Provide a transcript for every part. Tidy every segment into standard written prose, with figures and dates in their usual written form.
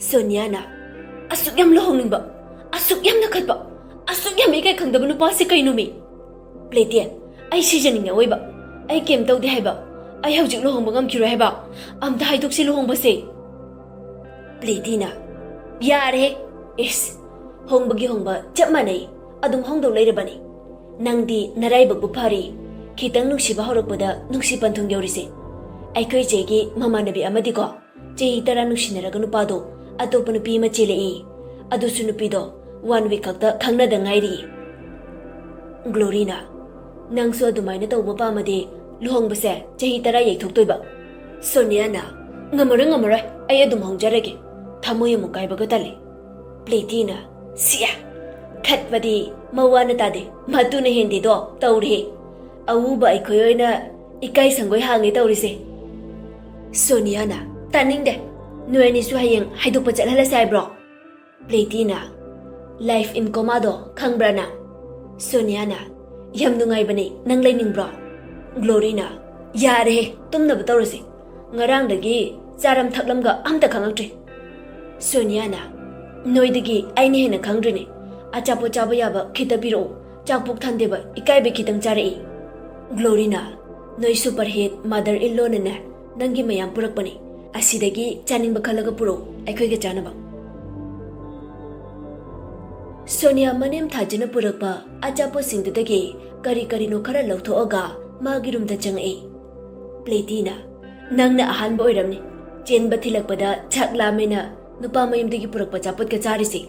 Soniana asuk yam lohongningba asuk yam nakhatba asuk yam ikai khangdaba nupa se kaino mi Pleidian ai sijaninga oiba ai kem tawde haiba ai hawjik lohongba ngamkiro haiba amta haidok si lohongba se Pleidina yare is hongbagi hongba chap manai adum hongdaw leirabani nangdi naraibabu phari khitang nungsiba horakpada nungsi panthung yaurise aikhoi jegi mamanabi amadi ko chehi tara nungsinaraga nupado atopa nupi ma chelei adusu nupido 1 week khakta khangnada ngairi Glorina nangsu adumaina tawba pamade luhongbase chehi tara yaithoktoiba Soniana ngamara ai adum hongjarage thamoy mu kaibaga tale Pleidina sia khatbadi mawana tade matuna hindi do tawre awuba aikhoyona ikai sangoi hangi tawrise Soniana taningde noeni su hayeng haidokpa chalhala sai bro Pleidina life in coma do khangbrana Soniana yam nungai bani nang leining bro Glorina yare tumna batawrase ngarang dagi charam thaklamga amta khangaktre Soniana noidagi aine hena khangdrine achapo chaba yaba khitabiro chakpok thandeba ikai be khitang charei Glorina noi superhit mother in law na nangi mayam purakpani asidagi chaningba khalaga puro aikhoiga chanaba Sonia manem thajina purakpa achapo singdagi kari no khara lawthoaga magi room da changai Pleidina nangna ahanba oiramni chenba thilakpada chakla mena nupa mayamdagi purakpa chapot ka charisi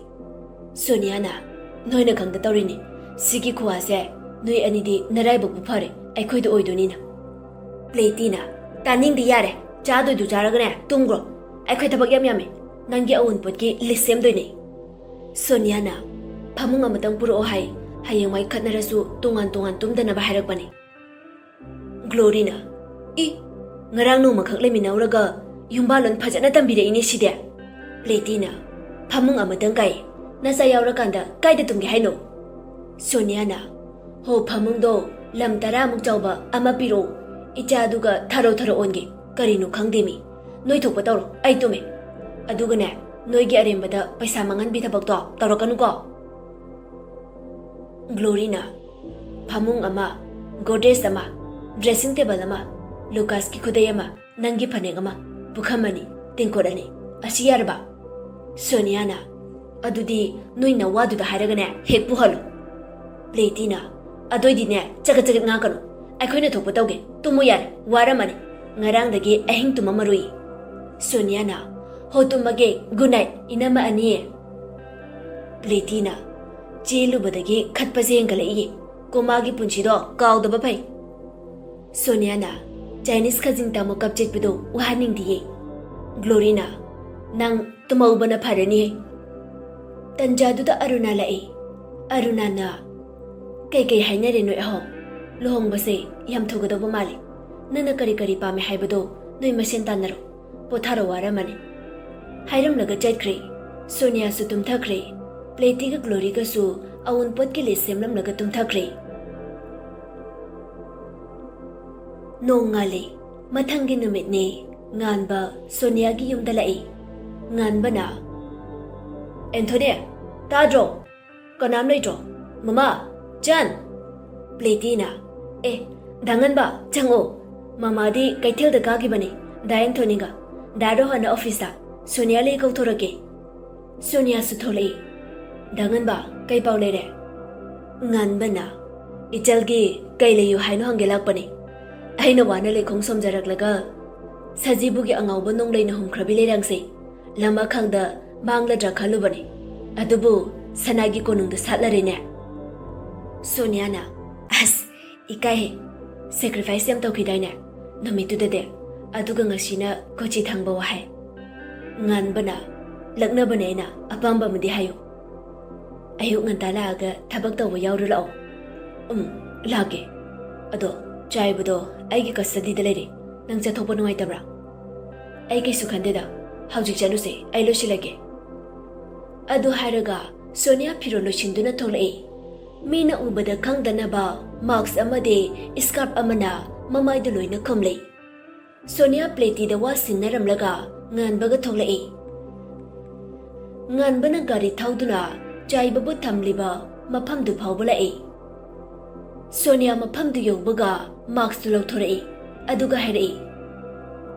Soniana noina khangda tawrini sigi khuase noi anidi naraiba bu phare aikhoida oidonina Pleidina taningdi yare chadoi du charagane tungro aikhoi thabak yam yame nangi awun potki lisem doine Soniana phamung amatang puro hai hayeng mai khatnarasu tongan tumdana ba hairakpani Glorina I ngarang no makhak leminauraga yumbalon phajana tambire ini side Pleidina phamung amatang kai nasa yaurakanda kaida tumge haino Soniana ho phamung do lam tara muk chawba ama piro icha duga tharo onge karino khangdemi noi thokpa tawro ai tume adugane noigi arembada paisa mangan bi thabak to tawrakanu ko Glorina phamung ama goddess ama dressing table ama Lucas ki khudayama nangi phaneng ama pukhamani tingkorani asiyarba Soniana adudi noina waduda haragane hekpu halu Pleidina adoidine chagat nga kanu aikhoina thokpa tawge tumu yar waramani ngarang dagi ahing tumamarui Soniana ho tumage good night inama ani Pleidina chilubadagi khatpa jengalai komagi punchido kawdaba pai Soniana Chinese khajing tamo kapchet pido wahaning diye Glorina nang tumaubana pharani Tanjaduda Aruna lai Arunana kai hainare noi ahom lohongbase yam thogadaba mali nana kari pame haibado noi masen tanaro potharo waramani hairam laga chatkre Sonia su tumthakre Pleiti ga Glory ga su awun potki le semlam laga tumthakre nongale mathangi numit ne nganba Sonia gi yumda lai nganba na Anthony tadro kanam leitro mama Jan Pleidina dangan ba chango mama di kaithel da kagi bani dayang thoninga daro hana office Sonia le kau thorake Sonia su tholei dangan ba kai paule re ngan bana ichalgi kai leyu haino hangelak pani aina wana le khong somjarak laga sajibu gi angau bonong leina humkhrabi le rangse lama khangda bangla dra khalu bani adubu sanagi konung da satlare ne Soniana as ikai sacrifice yam tawkidaina namitu de aduga ngasina kochi thangba wa hai ngan bana lakna banaina apamba mudi hayo ayu ngan tala aga thabak tawba yawru lao lage ado chaibudo aigi custody da lere nang chathopa nuai tabra ai kai sukhande da hawjik chanuse ai lo silage adu haraga Sonia phirolo chinduna tholai mina ubada khangdana ba marks amade scarf amana mamai da loina khomlei Sonia Pleiti da wa sinnaram laga ngan baga tholai Nganbana gari thauduna chaibabu thamliba mafamdu phawba lai. Sonia mafamdu yobaga marks tu lauthorei aduga hairei.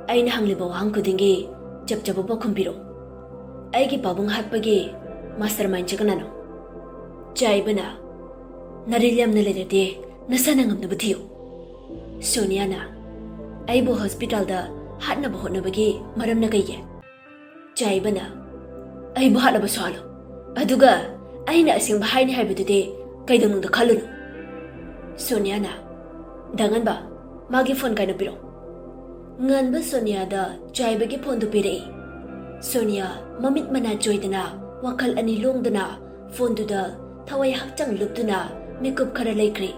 Aina hangliba wahang kudingi chapchaba bakhumpiro. Aigi pabung hatpagi mastermind chakanano. Chaibana narilyam na lerade nasana ngamnaba thiyo. Sonia na aibu hospital da hatnaba hotnabagi maramna kaige. Chaibana aibu hatnaba swalo. Aduga aina asingba haini haibadude kaidangnungda khalunu. Sonia na danganba magi phone kaina piro. Nganba Sonia da chaibagi phone du pirei. Sonia mamit mana joidana wakal ani longdana phone du da thawai hakchang lupduna makeup khara laikri.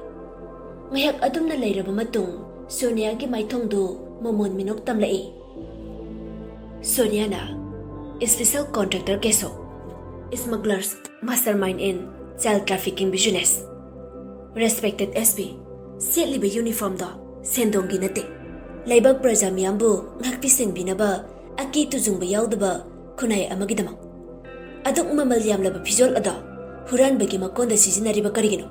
Ngayak adumna lairaba matung Sonia gi maithong du momon minok tamlai. Sonia na special contractor keso. Smugglers mastermind in child trafficking business. Respected SP, setliba uniform da sendongi nate. Laibak praja miyambu ngakpi sengbinaba aki tujungba yaudaba khunai amagidamak. Aduk mamal yamlaba phijol ada huranbagi makonda sizinariba karigino.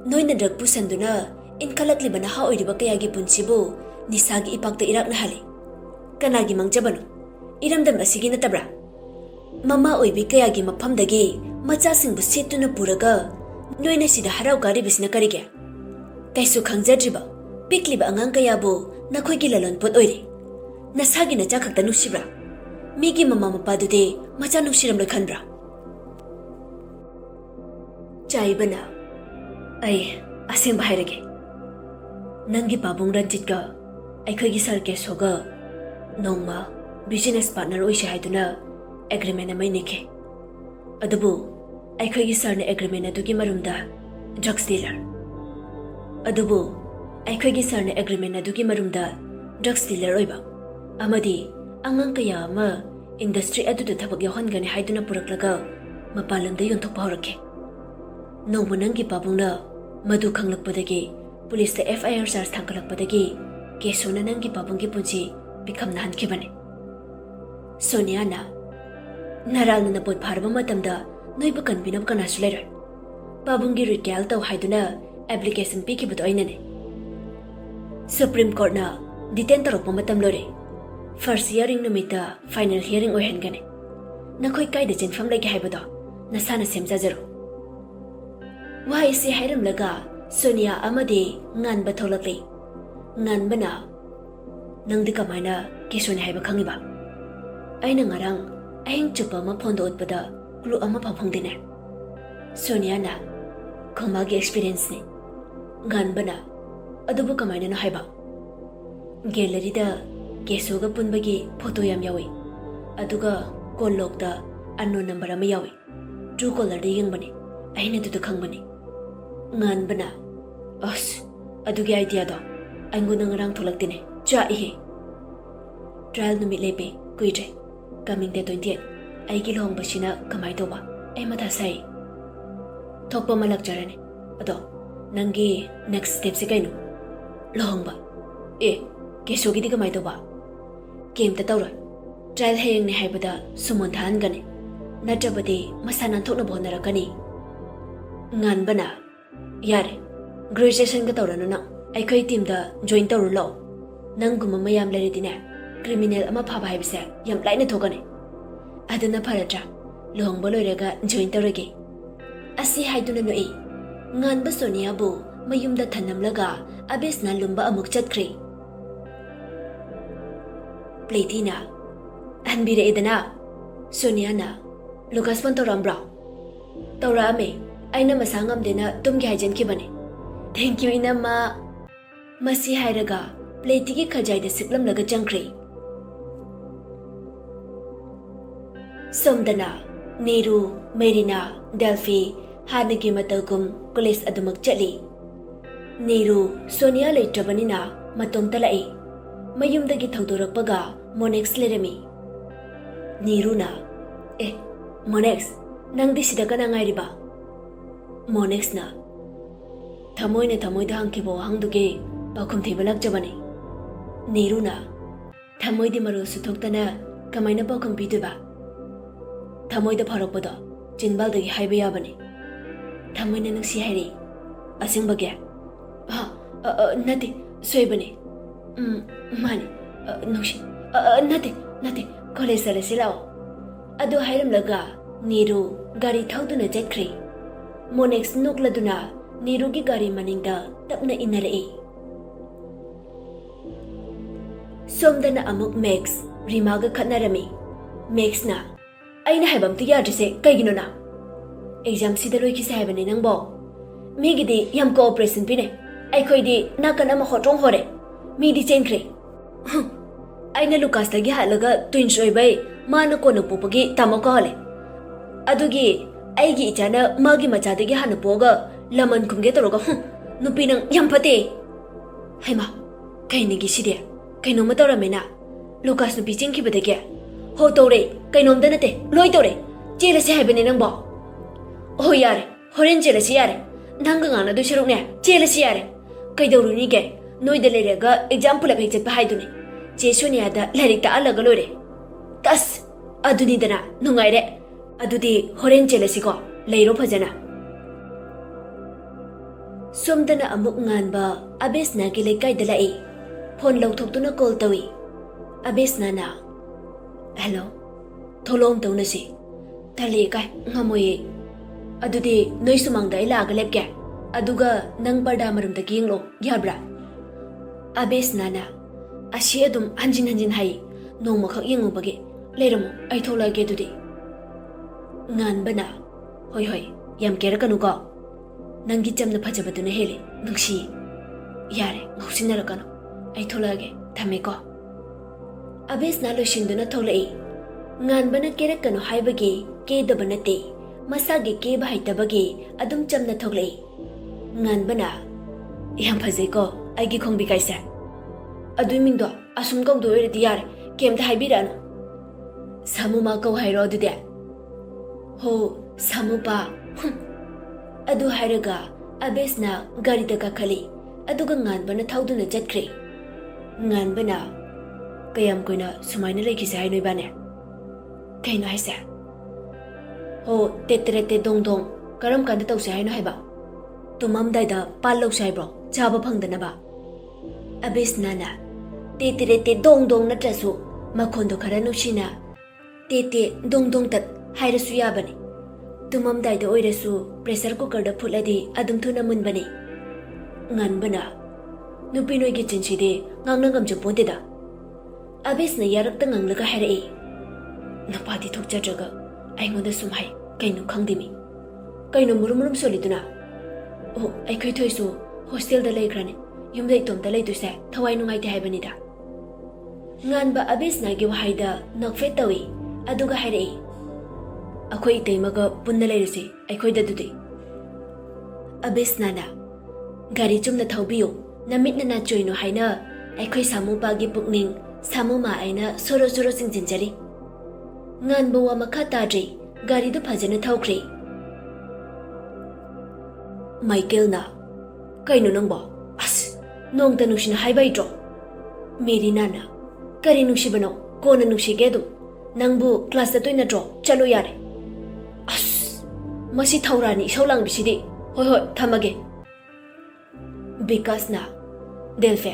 Noina drug pusanduna inkhalakliba naha oiriba kayagi punchibu nisagi ipakta irak nahali. Kanagi mangjabano iramdam asigi natabra. Mama oibi kayagi maphamdagi machasingbu setuna puraga noina sida harau gari bisna karige. Kaisu khangjadriba pikliba angang kayabu nakhoigi lalon pot oire. Nasagi na chakhakta nusibra. Migi mama mapadude macha nusiram loi khanbra. Chaibana ai aseng bahairage. Nangi pabung ranjit ka aikhoigi sarke soga nongma business partner oise haiduna agreement amai nike. Adubu aikhoigi sarna agreement adugi marumda drugs dealer. Adubu aikhoigi sarna agreement adugi marumda drugs dealer oiba. Amadi angang kaya ama industry aduda thabak yahongani haiduna puraklaga mapalamda yonthokpa horake. Nongma nangi pabungna madu khanglakpadagi police FIR charge thangkalakpadagi kesona nangi pabunggi punchi bikamna hankhibane. Sonia na naralna na pot pharba matamda noiba kanbinab kanasu lerar. Pabunggi retail taw haiduna application pikibado ainane. Supreme Court na detain tarokpa matam lore. First hearing numita final hearing oihengane. Nakhoi kaida chenfam lagi haibado nasana semjajaro. Why si hairam laga Sonia amade nganba tholakli. Nganbana nangdi kamaina kesona haiba khangiba. Aina ngarang ahing chupa ma phone do utpada clue ama phangdine. Sonia na khomagi experience ne. Nganbana adubu kamaina na haiba. Gallery da kesoga punbagi photo yam yawi. Aduga call log da unknown number ama yawi. True caller da yengbani. Aina du khangbani. Nganbana as adugi idea do anguna ngarang tholaktine cha ihe. Trial numit lepe kuije coming day 28 aigi long basina kamai doba ai matha sai thokpa malak jarane ado nangi next step se kainu long ba kesogi di kamai doba game ta tawra trial hayeng ne haibada sumon than gane natrabadi masana thokna bonarakani. Nganbana yare graduation ka tawrana na aikhoi team da join tawru lo nanguma mayam leridine criminal ama phaba haibse yam laina thogane aduna pharatra lohongba loiraga join tawrage asi haiduna no e nganba Sonia bu mayumda thanamlaga abesna lumba amuk chatkre. Platina anbire edana Sonia na Lucas Pantorambra tawra me aina masangam dena tumgi haijan kibane. Thank you inama. Masi hairaga plate ki khajai de siklam laga changkre. Somdana Neru Marina Delphi hanagi matagum college adumak chali. Neru Sonia leitrabanina matom talai. Mayumdagi thaudorakpaga Monex lerami. Neru na Monex nangdi sidaka na ngairiba. Monex na thamoy da hangkibo hangduge pakhum thibalak jabane. Neru na thamoy di maru suthok tana kamaina pakhum biduba. ꯊꯃꯣꯏꯗ ꯐꯥꯎꯔꯛꯄꯗꯣ ꯆꯤꯟꯕꯥꯜꯗꯒꯤ ꯍꯥꯏꯕ ꯌꯥꯕꯅꯤ ꯊꯃꯣꯏꯅ ꯅꯨꯡꯁꯤ ꯍꯥꯏꯔꯤ ꯑꯁꯦꯡꯕꯒꯤ ꯅꯠꯇꯦ ꯁꯣꯏꯕꯅꯤ ꯃꯥꯅꯤ ꯅꯨꯡꯁꯤ ꯅꯠꯇꯦ ꯀꯣꯂꯦꯖ ꯆꯠꯂꯁꯤ ꯂꯥꯛꯑꯣ ꯑꯗꯨ ꯍꯥꯏꯔꯝꯂꯒ ꯅꯤꯔꯨ ꯒꯥꯔꯤ ꯊꯧꯗꯨꯅ ꯆꯠꯈ꯭ꯔꯦ ꯃꯣꯅꯦꯛꯁ ꯅꯣꯛꯂꯗꯨꯅ ꯅꯤꯔꯨꯒꯤ ꯒꯥꯔꯤ ꯃꯅꯤꯡꯗ ꯇꯞꯅ ꯏꯟꯅꯔꯛꯏ ꯁꯣꯝꯗꯅ ꯑꯃꯨꯛ ꯃꯦꯛꯁ ꯔꯤꯃꯥꯒ ꯈꯠꯅꯔꯝꯃꯤ ꯃꯦꯛꯁꯅ ꯑꯩꯅ ꯍꯥꯏꯕ ꯑꯝꯇ ꯌꯥꯗ꯭ꯔꯤꯁꯦ ꯀꯩꯒꯤꯅꯣꯅ ꯑꯦꯛꯖꯥꯝꯁꯤꯗ ꯂꯣꯏꯈꯤꯁꯦ ꯍꯥꯏꯕꯅꯤ ꯅꯪꯕꯣ ꯃꯤꯒꯤꯗꯤ ꯌꯥꯝ ꯀꯣꯑꯣꯄꯔꯦꯁꯟ ꯄꯤꯅꯩ ꯑꯩꯈꯣꯏꯗꯤ ꯅꯥꯀꯟ ꯑꯃ ꯍꯣꯠꯇ꯭ꯔꯣꯡ ꯍꯣꯔꯦ ꯃꯤꯗꯤ ꯆꯦꯟꯈ꯭ꯔꯦ ꯑꯩꯅ ꯂꯨꯀꯥꯁꯇꯒꯤ ꯍꯥꯠꯂꯒ ꯇ꯭ꯋꯤꯟꯁ ꯑꯣꯏꯕꯩ ꯃꯥꯅ ꯀꯣꯟꯅ ꯄꯣꯛꯄꯒꯤ ꯇꯥꯃꯣ ꯀꯧꯍꯜꯂꯦ ꯑꯗꯨꯒꯤ ꯑꯩꯒꯤ ꯏꯆꯥꯅ ꯃꯥꯒꯤ ꯃꯆꯥꯗꯒꯤ ꯍꯥꯟꯅ ꯄꯣꯛꯑꯒ ꯂꯃꯟ ꯈꯨꯝꯒꯦ ꯇꯧꯔꯒ ꯅꯨꯄꯤ ꯅꯪ ꯌꯥꯝ ꯐꯠꯇꯦ ꯍꯩꯃꯥ ꯀꯩꯅꯤꯒꯤ ꯁꯤꯗꯤ ꯀꯩꯅꯣꯝꯃ ꯇꯧꯔꯝꯃꯦꯅ ꯂꯨꯀꯥꯁ ꯅꯨꯄꯤ ꯆꯦꯟꯈꯤꯕꯗꯒꯤ ꯍꯣ ꯇꯧꯔꯦ ꯀꯩꯅꯣꯝꯇ ꯅꯠꯇꯦ ꯂꯣꯏ ꯇꯧꯔꯦ ꯆꯦꯜꯂꯁꯤ ꯍꯥꯏꯕꯅꯦ ꯅꯪꯕꯣ ꯍꯣ ꯌꯥꯔꯦ ꯍꯣꯔꯦꯟ ꯆꯦꯜꯂꯁꯤ ꯌꯥꯔꯦ ꯅꯪꯒ ꯉꯥꯡꯅꯗꯣꯏ ꯁꯔꯨꯛꯅꯦ ꯆꯦꯜꯂꯁꯤ ꯌꯥꯔꯦ ꯀꯩꯗꯧꯔꯨꯅꯤꯒꯦ ꯅꯣꯏꯗ ꯂꯩꯔꯒ ꯑꯦꯛꯖꯥꯝ ꯄꯨꯂꯞ ꯍꯦꯛ ꯆꯠꯄ ꯍꯥꯏꯗꯨꯅꯤ ꯆꯦ ꯁꯣꯅꯤꯌꯥꯗ ꯂꯥꯏꯔꯤꯛ ꯇꯥꯛꯍꯜꯂꯒ ꯂꯣꯏꯔꯦ ꯑꯁ ꯑꯗꯨꯅꯤꯗꯅ ꯅꯨꯡꯉꯥꯏꯔꯦ ꯑꯗꯨꯗꯤ ꯍꯣꯔꯦꯟ ꯆꯦꯜꯂꯁꯤꯀꯣ ꯂꯩꯔꯣ ꯐꯖꯅ ꯁꯣꯝꯗꯅ ꯑꯃꯨꯛ ꯉꯥꯟꯕ ꯑꯕꯦꯁꯅꯥꯒꯤ ꯂꯩꯀꯥꯏꯗ ꯂꯥꯛꯏ ꯐꯣꯟ ꯂꯧꯊꯣꯛꯇꯨꯅ ꯀꯣꯜ ꯇꯧꯏ ꯑꯕꯦꯁꯅꯥꯅ ꯍꯦꯜꯂꯣ ꯊꯣꯛꯂꯛꯑꯣ ꯑꯃꯇ ꯎꯅꯁꯤ ꯇꯜꯂꯤ ꯀꯥꯏ ꯉꯝꯃꯣꯏꯌꯦ ꯑꯗꯨꯗꯤ ꯅꯣꯏ ꯁꯨꯃꯥꯡꯗ ꯑꯩ ꯂꯥꯛꯑꯒ ꯂꯦꯞꯀꯦ ꯑꯗꯨꯒ ꯅꯪ ꯄꯔꯗꯥ ꯃꯔꯝꯗꯒꯤ ꯌꯦꯡꯂꯣ ꯌꯥꯕ꯭ꯔꯥ ꯑꯕꯦꯁꯅꯥꯅ ꯑꯁꯤ ꯑꯗꯨꯝ ꯍꯟꯖꯤꯟ ꯍꯟꯖꯤꯟ ꯍꯥꯏ ꯅꯣꯡꯃꯈꯛ ꯌꯦꯡꯉꯨꯕꯒꯤ ꯂꯩꯔꯝꯃꯣ ꯑꯩ ꯊꯣꯛꯂꯛꯑꯒꯦ ꯑꯗꯨꯗꯤ ꯉꯥꯟꯕꯅ ꯍꯣꯏ ꯌꯥꯝ ꯀꯦꯔꯛꯀꯅꯨꯀꯣ ꯅꯪꯒꯤ ꯆꯝꯅ ꯐꯖꯕꯗꯨꯅ ꯍꯦꯜꯂꯦ ꯅꯨꯡꯁꯤ ꯌꯥꯔꯦ ꯉꯥꯎꯁꯤꯟꯅꯔꯛꯀꯅꯨ ꯑꯩ ꯊꯣꯛꯂꯛꯑꯒꯦ ꯊꯝꯃꯦꯀꯣ ꯑꯕꯦꯁꯅꯥ ꯂꯣꯏꯁꯤꯟꯗꯨꯅ ꯊꯣꯛꯂꯛꯏ ꯉꯥꯟꯕꯅ ꯀꯦꯔꯛꯀꯅꯨ ꯍꯥꯏꯕꯒꯤ ꯀꯦꯗꯕ ꯅꯠꯇꯦ ꯃꯁꯥꯒꯤ ꯀꯦꯕ ꯍꯩꯇꯕꯒꯤ ꯑꯗꯨꯝ ꯆꯝꯅ ꯊꯣꯛꯂꯛꯏ ꯉꯥꯟꯕꯅ ꯌꯥꯝ ꯐꯖꯩꯀꯣ ꯑꯩꯒꯤ ꯈꯣꯡꯕꯤ ꯀꯥꯏꯁꯦ ꯑꯗꯨꯏ ꯃꯤꯡꯗꯣ ꯑꯁꯨꯝ ꯀꯧꯗꯣꯏ ꯑꯣꯏꯔꯗꯤ ꯌꯥꯔꯦ ꯀꯩꯝꯇ ꯍꯥꯏꯕꯤꯔꯛꯑꯅꯨ ꯁꯥꯃꯨꯃꯥ ꯀꯧ ꯍꯥꯏꯔꯣ ꯑꯗꯨꯗꯤ ꯍꯣ ꯁꯥꯃꯨꯄꯥ ꯑꯗꯨ ꯍꯥꯏꯔꯒ ꯑꯕꯦꯁꯅ ꯒꯥꯔꯤꯗ ꯀꯥꯈꯠꯂꯤ ꯑꯗꯨꯒ ꯉꯥꯟꯕꯅ ꯊꯧꯗꯨꯅ ꯆꯠꯈ꯭ꯔꯦ ꯉꯥꯟꯕꯅ ꯀꯌꯥꯝ ꯀꯨꯏꯅ ꯁꯨꯃꯥꯏꯅ ꯂꯩꯈꯤꯁꯦ ꯍꯥꯏꯅꯣ ꯏꯕꯥꯅꯤ ꯀꯩꯅꯣ ꯍꯥꯏꯁꯦ ꯍꯣ ꯇꯦꯠꯇꯦꯔꯦꯠꯇꯦ ꯗꯣꯡ ꯗꯣꯡ ꯀꯔꯝ ꯀꯥꯟꯗ ꯇꯧꯁꯦ ꯍꯥꯏꯅꯣ ꯍꯥꯏꯕ ꯇꯨꯝꯃꯝꯗꯥꯏꯗ ꯄꯥꯜ ꯂꯧꯁꯦ ꯍꯥꯏꯕ꯭ꯔꯣ ꯆꯥꯕ ꯐꯪꯗꯅꯕ ꯑꯕꯦꯁꯅꯥꯅ ꯇꯦꯠꯇꯦꯔꯦꯠꯇꯦ ꯗꯣꯡ ꯗꯣꯡ ꯅꯠꯇ꯭ꯔꯁꯨ ꯃꯈꯣꯟꯗꯣ ꯈꯔ ꯅꯨꯡꯁꯤꯅ ꯇꯦꯠꯇꯦ ꯗꯣꯡ ꯗꯣꯡ ꯇꯠ ꯍꯥꯏꯔꯁꯨ ꯌꯥꯕꯅꯤ ꯇꯨꯝꯃꯝꯗꯥꯏꯗ ꯑꯣꯏꯔꯁꯨ ꯄ꯭ꯔꯦꯁꯔ ꯀꯨꯀꯔꯗ ꯐꯨꯠꯂꯗꯤ ꯑꯗꯨꯝ ꯊꯨꯅ ꯃꯨꯟꯕꯅꯤ ꯉꯥꯟꯕꯅ ꯅꯨꯄꯤ ꯅꯣꯏꯒꯤ ꯆꯤꯟꯁꯤꯗꯤ ꯉꯥꯡꯅ ꯉꯝꯖꯄꯣꯟꯇꯦꯗ ꯑꯕꯦꯁꯅ ꯌꯥꯔꯛꯇ ꯉꯥꯡꯂꯒ ꯍꯥꯏꯔꯛꯏ ꯅꯨꯄꯥꯗꯤ ꯊꯣꯛꯆꯗ꯭ꯔꯒ ꯑꯩꯉꯣꯟꯗ ꯁꯨꯝ ꯍꯥꯏ ꯀꯩꯅꯣ ꯈꯪꯗꯦꯃꯤ ꯀꯩꯅꯣ ꯃꯨꯔꯨꯝ ꯃꯨꯔꯨꯝ ꯁꯣꯜꯂꯤꯗꯨꯅ ꯑꯣ ꯑꯩꯈꯣꯏ ꯊꯣꯏꯁꯨ ꯍꯣꯁꯇꯦꯜꯗ ꯂꯩꯈ꯭ꯔꯅꯤ ꯌꯨꯝꯗ ꯏꯇꯣꯝꯇ ꯂꯩꯗꯣꯏꯁꯦ ꯊꯋꯥꯏ ꯅꯨꯡꯉꯥꯏꯇꯦ ꯍꯥꯏꯕꯅꯤꯗ ꯉꯥꯟꯕ ꯑꯕꯦꯁꯅꯥꯒꯤ ꯋꯥꯍꯩꯗ ꯅꯣꯛꯐꯦꯠ ꯇꯧꯏ ꯑꯗꯨꯒ ꯍꯥꯏꯔꯛꯏ ꯑꯩꯈꯣꯏ ꯏꯇꯩꯃꯒ ꯄꯨꯟꯅ ꯂꯩꯔꯁꯤ ꯑꯩꯈꯣꯏꯗ ꯑꯗꯨꯗꯤ ꯑꯕꯦꯁꯅꯥꯅ ꯒꯥꯔꯤ ꯆꯨꯝꯅ ꯊꯧꯕꯤꯌꯨ ꯅꯃꯤꯠꯅ ꯅꯥꯆꯣꯏꯅꯣ ꯍꯥꯏꯅ ꯑꯩꯈꯣꯏ ꯁꯥꯃꯨꯄꯥꯒꯤ ꯄꯨꯛꯅꯤꯡ ꯁꯥꯃꯨꯃꯥ ꯑꯩꯅ ꯁꯣꯔꯣ ꯁꯣꯔꯣ ꯆꯤꯡꯁꯤꯟꯖꯔꯤ ꯉꯥꯟꯕ ꯋꯥ ꯃꯈꯥ ꯇꯥꯗ꯭ꯔꯤ ꯒꯥꯔꯤꯗꯨ ꯐꯖꯅ ꯊꯧꯈ꯭ꯔꯦ ꯃꯥꯏꯀꯦꯜꯅ ꯀꯩꯅꯣ ꯅꯪꯕꯣ ꯑꯁ ꯅꯣꯡꯇ ꯅꯨꯡꯁꯤꯅ ꯍꯥꯏꯕ ꯍꯩꯇ꯭ꯔꯣ ꯃꯦꯔꯤꯅꯥꯅ ꯀꯔꯤ ꯅꯨꯡꯁꯤꯕꯅꯣ ꯀꯣꯟꯅ ꯅꯨꯡꯁꯤꯒꯦ ꯑꯗꯨꯝ ꯅꯪꯕꯨ ꯀ꯭ꯂꯥꯁ ꯆꯠꯇꯣꯏ ꯅꯠꯇ꯭ꯔꯣ ꯆꯠꯂꯣ ꯌꯥꯔꯦ ꯑꯁ ꯃꯁꯤ ꯊꯧꯔꯥꯅꯤ ꯏꯁꯧ ꯂꯥꯡꯕꯤꯁꯤꯗꯤ ꯍꯣꯏ ꯊꯝꯃꯒꯦ ꯕꯤꯀꯥꯁꯅ ꯗꯦꯜꯐꯦ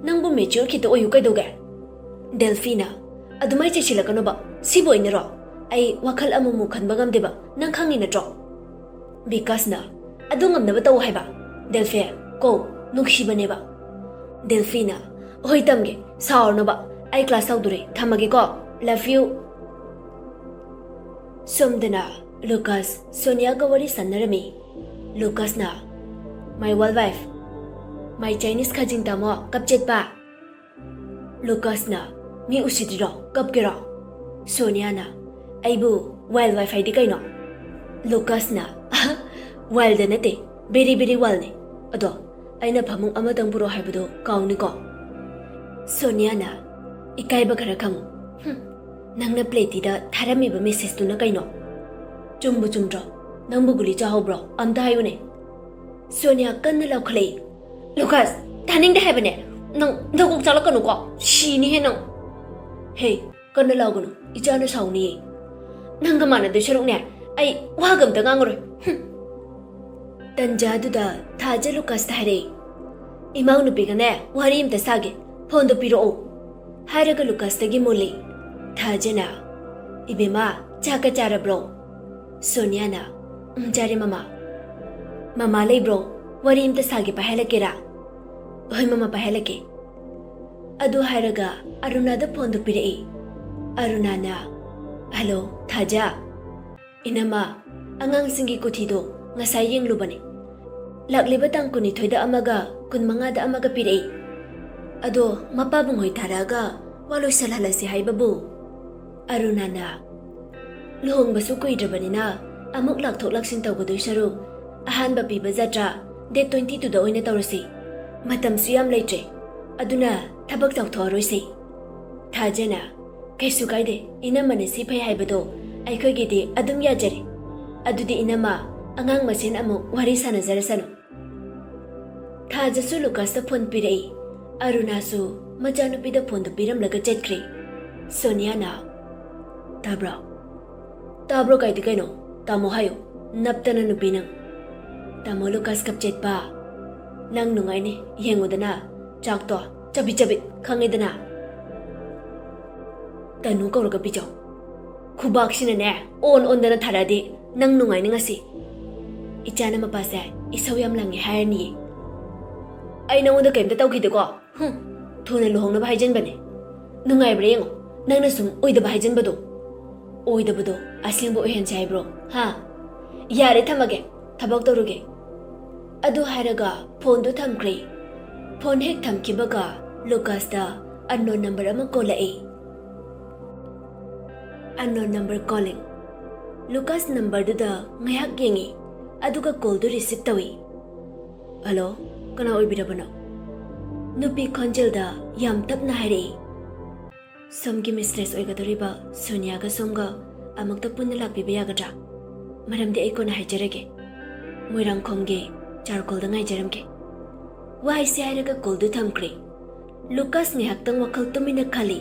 ꯅꯪꯕꯨ ꯃꯦꯆ꯭ꯌꯣꯔ ꯈꯤꯇ ꯑꯣꯏꯌꯨ ꯀꯩꯗꯧꯒꯦ ꯗꯦꯜꯐꯤꯅ ꯑꯗꯨꯃꯥꯏ ꯆꯦꯁꯤꯜꯂꯛꯀꯅꯣꯕ ꯁꯤꯕꯨ ꯑꯣꯏꯅꯔꯣ ꯑꯩ ꯋꯥꯈꯜ ꯑꯃꯃꯨꯛ ꯈꯟꯕ ꯉꯝꯗꯦꯕ ꯅꯪ ꯈꯪꯉꯤ ꯅꯠꯇ꯭ꯔꯣ ꯕꯤꯀꯥꯁꯅ ꯑꯗꯨ ꯉꯝꯅꯕ ꯇꯧ ꯍꯥꯏꯕ ꯗꯦꯜꯐꯦ ꯀꯣ ꯅꯨꯡꯁꯤꯕꯅꯦꯕ ꯗꯦꯜꯐꯤꯅ ꯍꯣꯏ ꯇꯝꯒꯦ ꯁꯥꯎꯔꯅꯣꯕ ꯑꯩ ꯀ꯭ꯂꯥꯁ ꯇꯧꯗꯣꯔꯦ ꯊꯝꯃꯒꯦꯀꯣ ꯂꯚ ꯌꯨ ꯁꯣꯝꯗꯅ ꯂꯨꯀꯥꯁ ꯁꯣꯅꯤꯌꯥꯒ ꯋꯥꯔꯤ ꯁꯥꯟꯅꯔꯝꯃꯤ ꯂꯨꯀꯥꯁꯅ ꯃꯥꯏ ꯋꯥꯏꯜ ꯋꯥꯏꯐ ꯃꯥꯏ ꯆꯥꯏꯅꯤꯁ ꯈꯖꯤꯡ ꯇꯥꯃꯣ ꯀꯞꯆꯦꯠꯄ ꯂꯨꯀꯥꯁꯅ ꯃꯤ ꯎꯁꯤꯗ꯭ꯔꯤꯔꯣ ꯀꯞꯀꯦꯔꯣ ꯁꯣꯅꯤꯌꯥꯅ ꯑꯩꯕꯨ ꯋꯥꯏꯜ ꯋꯥꯏꯐ ꯍꯥꯏꯗꯤ ꯀꯩꯅꯣ ꯂꯨꯀꯥꯁꯅ ꯋꯥꯏꯜꯗ ꯅꯠꯇꯦ ꯕꯦꯔꯤ ꯕꯦꯔꯤ ꯋꯥꯏꯜꯅꯤ ꯑꯗꯣ ꯑꯩꯅ ꯐꯃꯨꯡ ꯑꯃꯇꯪ ꯄꯨꯔꯛꯑꯣ ꯍꯥꯏꯕꯗꯣ ꯀꯥꯎꯅꯤꯀꯣ ꯁꯣꯅꯤꯌꯥꯅ ꯏꯀꯥꯏꯕ ꯈꯔ ꯈꯪꯉꯨ ꯅꯪꯅ ꯄ꯭ꯂꯦꯇꯤꯗ ꯊꯥꯔꯝꯃꯤꯕ ꯃꯦꯁꯦꯖꯇꯨꯅ ꯀꯩꯅꯣ ꯆꯨꯝꯕꯨ ꯆꯨꯝꯗ꯭ꯔꯣ ꯅꯪꯕꯨ ꯒꯨꯂꯤ ꯆꯥꯍꯧꯕ꯭ꯔꯣ ꯑꯝꯇ ꯍꯥꯏꯌꯨꯅꯦ ꯁꯣꯅꯤꯌꯥ ꯀꯟꯅ ꯂꯥꯎꯈꯠꯂꯛꯏ ꯂꯨꯀꯥꯁ ꯊꯥꯅꯤꯡꯗꯦ ꯍꯥꯏꯕꯅꯦ ꯅꯪ ꯅꯀꯣꯛ ꯆꯥꯛꯂꯛꯀꯅꯨꯀꯣ ꯁꯤꯅꯤꯍꯦ ꯅꯪ ꯍꯦ ꯀꯟꯅ ꯂꯥꯎꯒꯅꯨ ꯏꯆꯥꯅ ꯁꯥꯎꯅꯤꯌꯦ ꯅꯪꯒ ꯃꯥꯟꯅꯗꯣꯏ ꯁꯔꯨꯛꯅꯦ ꯑꯩ ꯋꯥꯒ ꯑꯝꯇ ꯉꯥꯡꯉꯔꯣꯏ ꯇꯟꯖꯥꯗꯨꯗ ꯊꯥꯖ ꯂꯨꯀꯥꯁꯇ ꯍꯥꯏꯔꯛꯏ ꯏꯃꯥꯎ ꯅꯨꯄꯤꯒꯅꯦ ꯋꯥꯔꯤ ꯑꯝꯇ ꯁꯥꯒꯦ ꯐꯣꯟꯗꯣ ꯄꯤꯔꯛꯑꯣ ꯍꯥꯏꯔꯒ ꯂꯨꯀꯥꯁꯇꯒꯤ ꯃꯣꯜꯂꯤ ꯊꯥꯖꯅ 이베마 자가 자라브로 소니아나 자리 마마 레이브로 와리 임다 사기 바헬라케라 어이 마마 바헬라케 아두 하이라가 아루나다 폰도 피레이 아루나나 할로 타자 이나마 앙앙싱기 코티도 ngasay yenglubani lakliba tangkuni thoida amaga kunmangada amaga pirei ado mapabungoy tharaga waloy salhalasi haibabu Arunana luhongbasu kuidrabanina amuk lakthok laksin tawgadoi saruk ahanba piba jatra date 22 da oina tawrasi matamsu yam leitre aduna thabak tawthoroisi thajana kaisu kaide inamane si phai haibado aikhoigidi adum yajare adudi inama angang masin amuk wari sanazarasano thajasu lukasta phone pirei arunasu majanupida phone do piramlaga chetkri Sonia Tabro kaiti kaino tamo hayo naptana nupinang tamo Lucas kapchet pa nang nungay ni yengodana chakto chabi khangidana tanu kauraga pijo khubak sina ne on dana tharadi nang nungay ni ngasi ichana mapase isaw yam langi hayani ai nangunda kaimta tawkhide ko thuna lohongna ba haijan bane nungay breng nangna sum oida ba haijan bado 오이더부도 아슬링보 오헨지 하이브로 하 야레 탐하게 타박 도르게 아두 하이라가 폰도 탐크리 폰 핵 탐키바가 루카스다 unknown number ama 콜라이 unknown number calling Lucas number duda ngayak yengi aduga call do receive tawi hello kana oibirabano nupi khonjelda yam tapna hairi Somgi mistress oigadoriba Sonia ga somga amakta punna lakbiba yagadra maramdi ai kona haijarage moirang khomge charcoal da ngaijaramge wai se hairaga call du thamkri Lucas nge haktang wakal tumina khali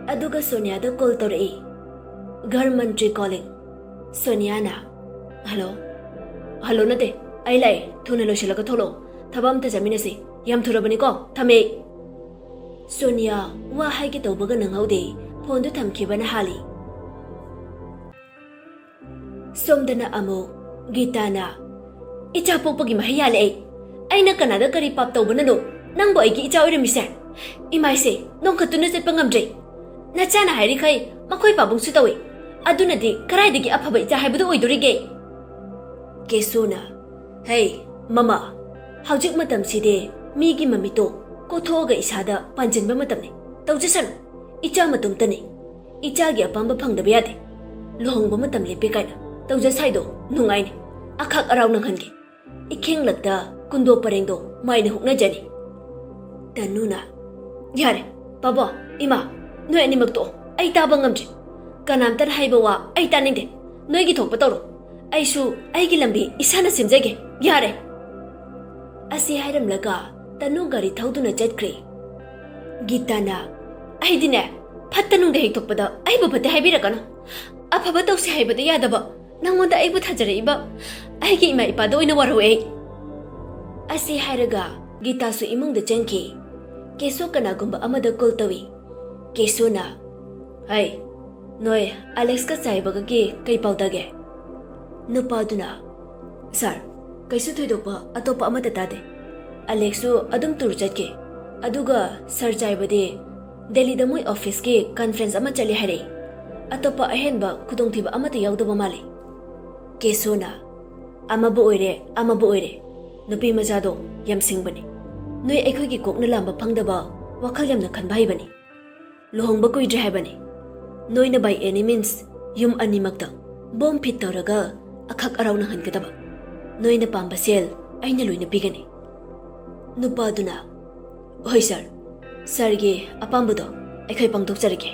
aduga Sonia da call torai ghar mantri calling Sonia na hello nate ai lai thuna loshalaga tholo thabam ta jaminasi yam thurabani ko thame Sonia wa haige tawbaga nanghaude phone du thamkhibana hali somdana amo gitana icha pokpagi mahayale aina kanada kari pap tawbana no nangbo aigi icha oiramise imaise nongkhatuna setpa ngamdre nachana hairi khai makhoi pabung su tawi adunadi karaidagi aphaba icha haibudu oidorige kesona hey mama haujik matam side migi mamito Kothoga isada panjinba matamne tawjasanu icha matumtani ichagi apamba phangdaba yade lohongba matam lepe kaina tawjasaido nungaini akhak araw nanghange ikheng lakta kundo parengdo maina hukna jani tanuna yare baba ima noi ani makto ai taba ngamji kanamtar haiba wa ai taninde noi gi thokpa tawro aisu ai gi lambi isana simjage yare asi hairam laga tanu gari thauduna chatkre gitana aidine phattanung de hekthokpada aibu phate haibiragana aphaba tawse haibada yadaba nangonda aibu thajaraiba aigi ima ipa do ina warwe asi hairaga gita su imung da chanki keso kana gumba amada call tawi keso na hai noi Alex ka chaibaga ge kai paudage nupaduna sir kaisu thoidokpa atopa amada tade Alexu adum tur chatke aduga sir chaibade Delhi da moi office ke conference ama chali hare atopa ahenba khudong thiba amata yawdaba male kesona amabu oire nupi majado yam singbani noi ekhoi gi kokna lamba phangdaba wakhal yamna khanbai bani lohongba koi dre habani noi na by any means yum ani makta bom fit tawraga akhak arawna hankadaba noi na pamba sel aina loina pigani nupaduna hoi sir ge apambudo aikhoi pangdok jarige